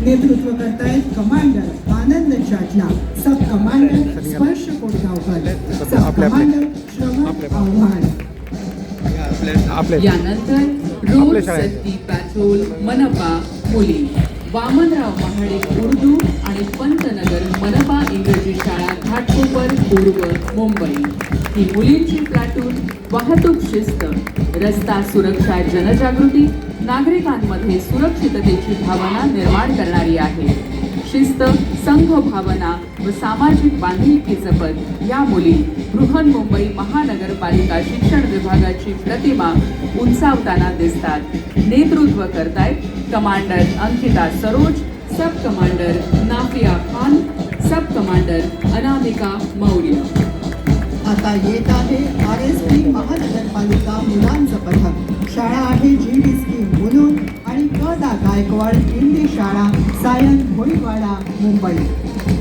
नेतृत्व करतायत कमांडर आनंद जाटला, सब कमांडर स्पर्श कोटगावकर, सब कमांडर श्रवण आव्हाड। यानंतर रोड सेफ्टी पॅट्रोल मनपा मुली वामनराव महाडिक उर्दू आणि पंतनगर मनपा इंग्रजी शाळा घाटकोपर पूर्व मुंबई। ही मुलींची प्लॅटून वाहतूक शिस्त, रस्ता सुरक्षा जनजागृती, नागरिकांमध्ये सुरक्षिततेची भावना निर्माण करणारी आहे। शिस्त, संघ भावना व सामाजिक बांधिलकी जपत या मुली बृहन्मुंबई महानगरपालिका शिक्षण विभागाची प्रतिमा उंचावताना दिसतात। नेतृत्व करतायत कमांडर अंकिता सरोज, सब कमांडर नाफिया खान, सब कमांडर अनामिका मौर्य। आता येत आहे RSP महानगरपालिका मुलांचं पथक। शाळा आहे GD स्कीम मुलून आणि दा गायकवाड हिंदी शाळा सायन भोईवाडा मुंबई।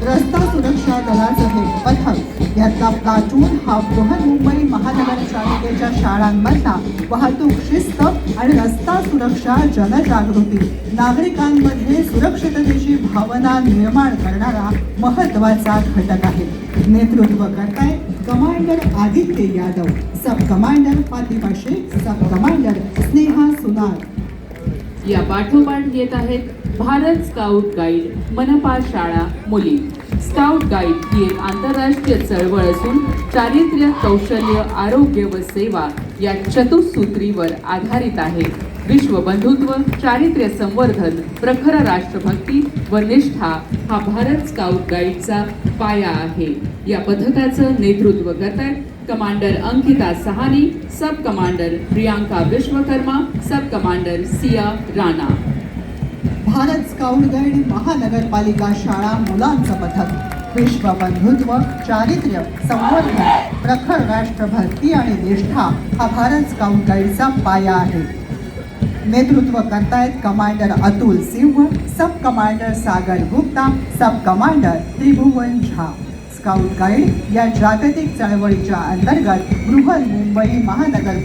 रस्ता सुरक्षा दलाचं हे पथक यातला प्लाटून हा बृहन्मुंबई महानगरपालिकेच्या शाळांमधला वाहतूक शिस्त आणि रस्ता सुरक्षा जनजागृती, नागरिकांमध्ये सुरक्षिततेची भावना निर्माण करणारा महत्त्वाचा घटक आहे। नेतृत्व करताय कमांडर आदित्य यादव, सब कमांडर फातिमा शेख, सब कमांडर स्नेहा सुनार। या पाठोपाठ येत आहेत भारत स्काउट गाईड मनपा शाळा मुली। स्काउट गाईड ही एक आंतरराष्ट्रीय चळवळ असून चारित्र्य, कौशल्य, आरोग्य व सेवा या चतुसूत्रीवर आधारित आहे। विश्वबंधुत्व, चारित्र्य संवर्धन, प्रखर राष्ट्रभक्ती व निष्ठा हा भारत स्काउट गाईडचा पाया आहे। या पथकाचं नेतृत्व करतायत commander Ankita Sahani, sub commander Priyanka Vishwakarma, sub commander Siya Rana. Bharat scout guide महानगरपालिका शाळा मुलांचं पथक विश्वबंधुत्व, चारित्र्य संवर्धन, प्रखर राष्ट्रभक्ती आणि निष्ठा हा भारत स्काउट गाईडचा पाया आहे। नेतृत्व करतायत कमांडर अतुल सिंह, सब कमांडर सागर गुप्ता, सब कमांडर त्रिभुवन झा। स्काउट गाईड या जागतिक चळवळीच्या अंतर्गत बृहन्मुंबई महानगरपालिका